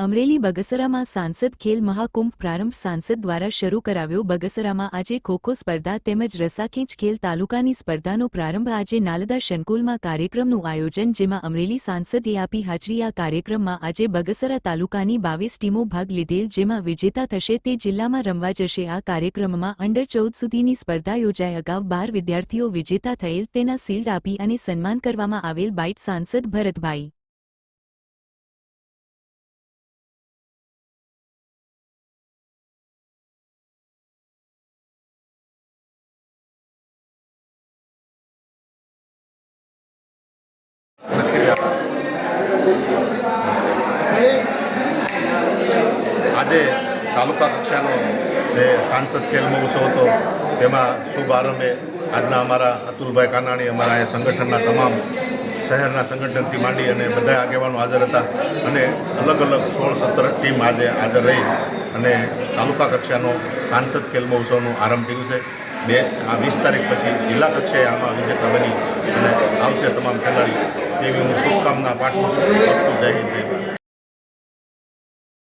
અમરેલી બગસરામાં સાંસદ ખેલ મહાકુંભ પ્રારંભ સાંસદ દ્વારા શરૂ કરાવ્યો બગસરામાં આજે ખોખો સ્પર્ધા તેમજ રસાખેંચ ખેલ તાલુકાની સ્પર્ધાનો પ્રારંભ આજે નાલદા સંકુલમાં કાર્યક્રમનું આયોજન જેમાં અમરેલી સાંસદે આપી હાજરી આ કાર્યક્રમમાં આજે બગસરા તાલુકાની 22 ટીમો ભાગ લીધેલ જેમાં વિજેતા થશે તે જિલ્લામાં રમવા જશે આ કાર્યક્રમમાં અંડર 14 સુધીની સ્પર્ધા યોજાઈ અગાઉ 12 વિદ્યાર્થીઓ વિજેતા થયેલ તેના શિલ્ડ આપી અને સન્માન કરવામાં આવેલ બાઇટ સાંસદ ભરતભાઈ આજે તાલુકા કક્ષાનો જે સાંસદ ખેલ મહોત્સવ હતો તેમાં શુભ આરંભે આજના અમારા અતુલભાઈ કાનાણી અમારા અહીંયા સંગઠનના તમામ શહેરના સંગઠનથી માંડી અને બધા આગેવાનો હાજર હતા અને અલગ અલગ 16-17 ટીમ આજે હાજર રહી અને તાલુકા કક્ષાનો સાંસદ ખેલ મહોત્સવનું આરંભ કર્યું છે 20 તારીખ પછી જિલ્લા કક્ષાએ આમાં વિજેતા બની અને આવશે તમામ ખેલાડી તેવી હું શુભકામના પાઠવું છું. જય હિન્દ જય ભારત.